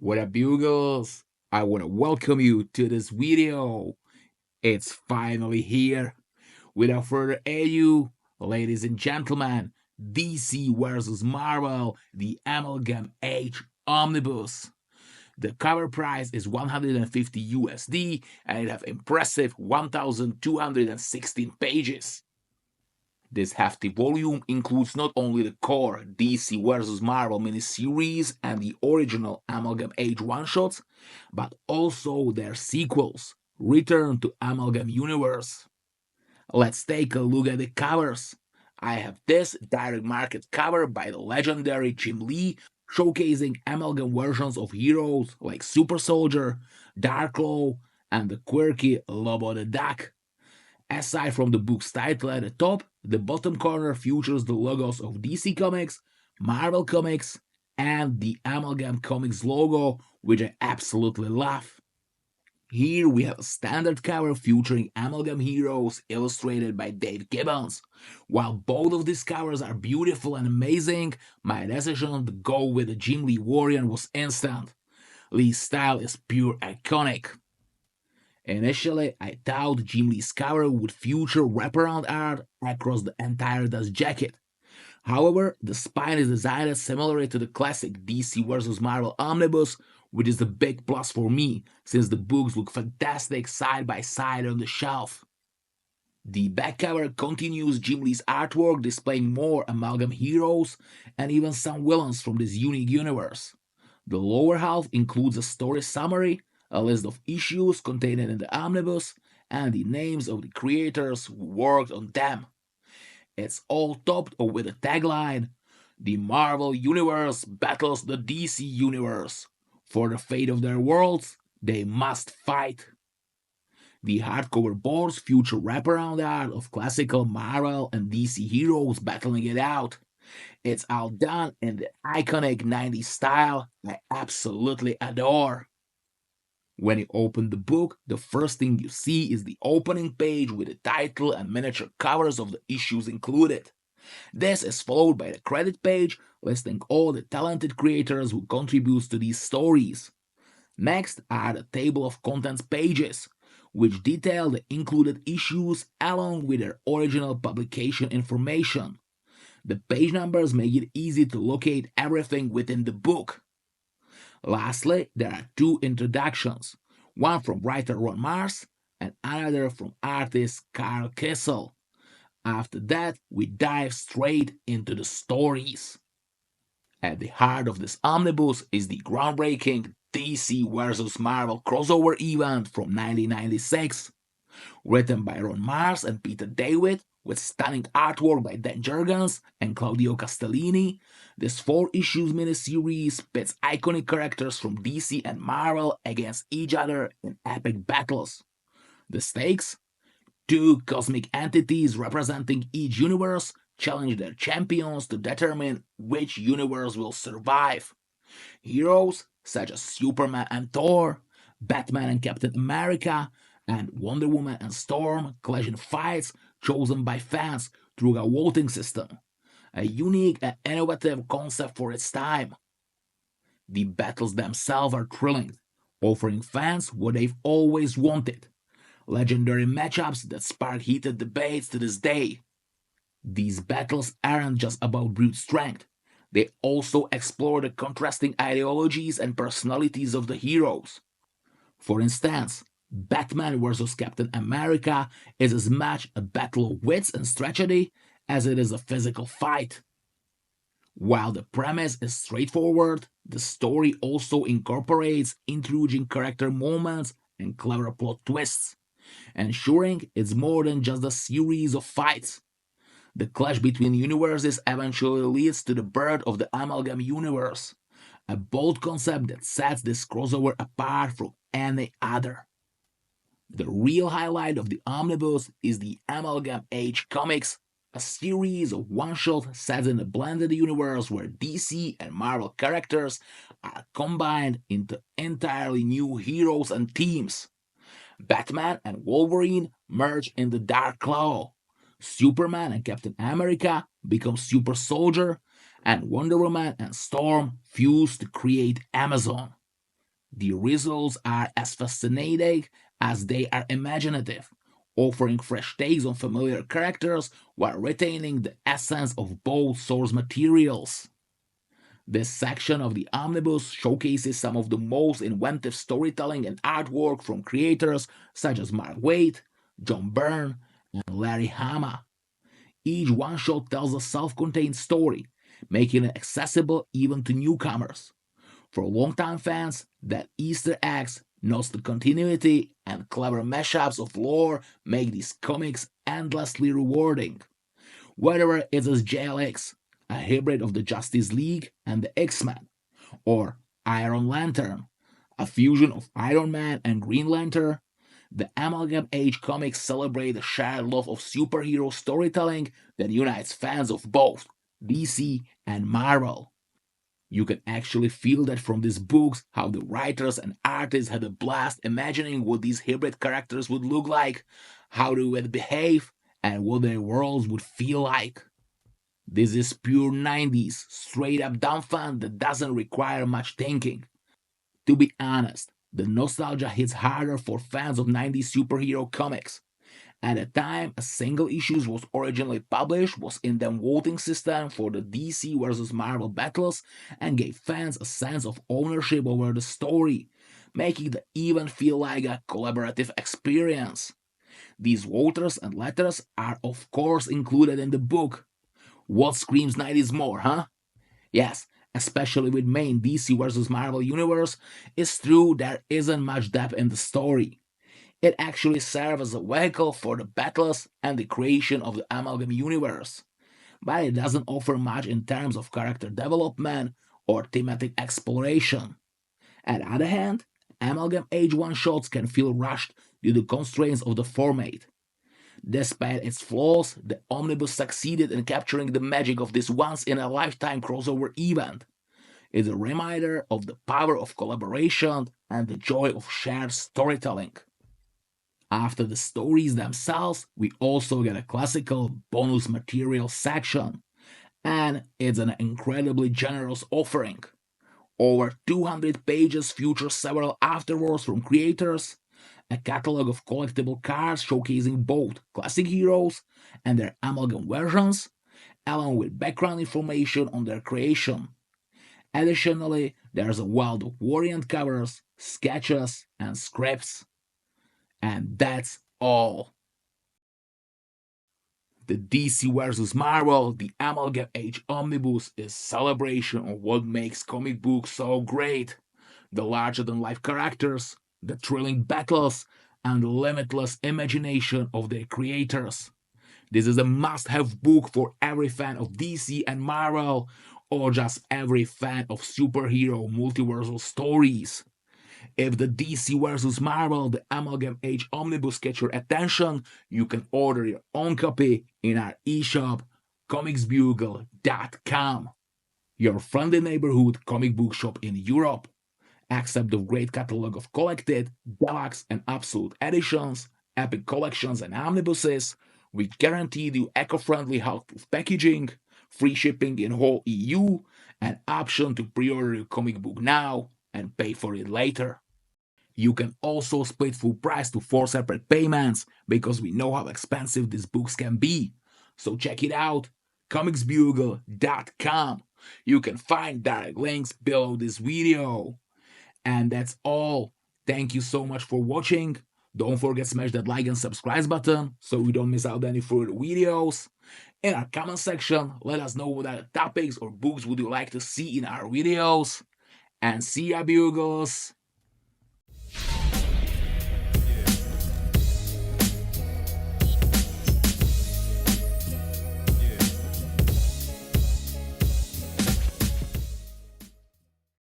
What up, Bugles? I want to welcome you to this video. It's finally here. Without further ado, ladies and gentlemen, DC vs. Marvel, the Amalgam Age Omnibus. The cover price is 150 USD and it has impressive 1,216 pages. This hefty volume includes not only the core DC vs. Marvel miniseries and the original Amalgam Age one-shots, but also their sequels, Return to Amalgam Universe. Let's take a look at the covers. I have this direct market cover by the legendary Jim Lee, showcasing Amalgam versions of heroes like Super Soldier, Darklo, and the quirky Lobo the Duck. Aside from the book's title at the top, the bottom corner features the logos of DC Comics, Marvel Comics, and the Amalgam Comics logo, which I absolutely love. Here we have a standard cover featuring Amalgam heroes illustrated by Dave Gibbons. While both of these covers are beautiful and amazing, my decision to go with the Jim Lee variant was instant. Lee's style is pure iconic. Initially, I thought Jim Lee's cover would feature wraparound art across the entire dust jacket. However, the spine is designed similarly to the classic DC vs. Marvel Omnibus, which is a big plus for me, since the books look fantastic side by side on the shelf. The back cover continues Jim Lee's artwork, displaying more Amalgam heroes and even some villains from this unique universe. The lower half includes a story summary, a list of issues contained in the omnibus, and the names of the creators who worked on them. It's all topped off with a tagline: "The Marvel Universe battles the DC Universe. For the fate of their worlds, they must fight." The hardcover boards feature wraparound art of classical Marvel and DC heroes battling it out. It's all done in the iconic 90s style I absolutely adore. When you open the book, the first thing you see is the opening page with the title and miniature covers of the issues included. This is followed by the credit page listing all the talented creators who contribute to these stories. Next are the table of contents pages, which detail the included issues along with their original publication information. The page numbers make it easy to locate everything within the book. Lastly, there are two introductions, one from writer Ron Mars and another from artist Carl Kissel. After that, we dive straight into the stories. At the heart of this omnibus is the groundbreaking DC vs. Marvel crossover event from 1996. Written by Ron Mars and Peter David, with stunning artwork by Dan Jurgens and Claudio Castellini, this 4 issues miniseries pits iconic characters from DC and Marvel against each other in epic battles. The stakes? 2 cosmic entities representing each universe challenge their champions to determine which universe will survive. Heroes such as Superman and Thor, Batman and Captain America, and Wonder Woman and Storm clash in fights chosen by fans through a voting system, a unique and innovative concept for its time. The battles themselves are thrilling, offering fans what they've always wanted: legendary matchups that spark heated debates to this day. These battles aren't just about brute strength, they also explore the contrasting ideologies and personalities of the heroes. For instance, Batman vs. Captain America is as much a battle of wits and strategy as it is a physical fight. While the premise is straightforward, the story also incorporates intriguing character moments and clever plot twists, ensuring it's more than just a series of fights. The clash between universes eventually leads to the birth of the Amalgam Universe, a bold concept that sets this crossover apart from any other. The real highlight of the omnibus is the Amalgam Age Comics, a series of one-shots set in a blended universe where DC and Marvel characters are combined into entirely new heroes and teams. Batman and Wolverine merge in the Dark Claw. Superman and Captain America become Super Soldier, and Wonder Woman and Storm fuse to create Amazon. The results are as fascinating as they are imaginative, offering fresh takes on familiar characters while retaining the essence of both source materials. This section of the omnibus showcases some of the most inventive storytelling and artwork from creators such as Mark Waid, John Byrne, and Larry Hama. Each one shot tells a self contained story, making it accessible even to newcomers. For longtime fans, that Easter eggs, nods to continuity, and clever mashups of lore make these comics endlessly rewarding. Whether it is JLX, a hybrid of the Justice League and the X-Men, or Iron Lantern, a fusion of Iron Man and Green Lantern, the Amalgam Age comics celebrate the shared love of superhero storytelling that unites fans of both DC and Marvel. You can actually feel that from these books, how the writers and artists had a blast imagining what these hybrid characters would look like, how they would behave, and what their worlds would feel like. This is pure 90s, straight up dumb fun that doesn't require much thinking. To be honest, the nostalgia hits harder for fans of 90s superhero comics. At the time a single issue was originally published was in the voting system for the DC versus Marvel battles and gave fans a sense of ownership over the story, making the event feel like a collaborative experience. These voters and letters are of course included in the book. What screams 90s more, huh? Yes, especially with main DC versus Marvel universe, it's true there isn't much depth in the story. It actually serves as a vehicle for the battles and the creation of the Amalgam universe, but it doesn't offer much in terms of character development or thematic exploration. On the other hand, Amalgam Age one shots can feel rushed due to constraints of the format. Despite its flaws, the omnibus succeeded in capturing the magic of this once in a lifetime crossover event. It's a reminder of the power of collaboration and the joy of shared storytelling. After the stories themselves, we also get a classical bonus material section, and it's an incredibly generous offering. Over 200 pages feature several afterwords from creators, a catalog of collectible cards showcasing both classic heroes and their amalgam versions, along with background information on their creation. Additionally, there's a wealth of variant covers, sketches, and scripts. And that's all. The DC vs. Marvel, the Amalgam Age Omnibus is celebration of what makes comic books so great. The larger-than-life characters, the thrilling battles, and the limitless imagination of their creators. This is a must-have book for every fan of DC and Marvel, or just every fan of superhero multiversal stories. If the DC vs. Marvel, the Amalgam Age Omnibus gets your attention, you can order your own copy in our eShop, comicsbugle.com. Your friendly neighborhood comic book shop in Europe. Accept the great catalog of collected, deluxe, and absolute editions, epic collections, and omnibuses. We guaranteed you eco-friendly Hulkproof packaging, free shipping in whole EU, and option to pre-order your comic book now and pay for it later. You can also split full price to 4 separate payments because we know how expensive these books can be. So check it out, comicsbugle.com. You can find direct links below this video. And that's all. Thank you so much for watching. Don't forget to smash that like and subscribe button so you don't miss out any further videos. In our comment section, let us know what other topics or books would you like to see in our videos. And see ya, Bugles!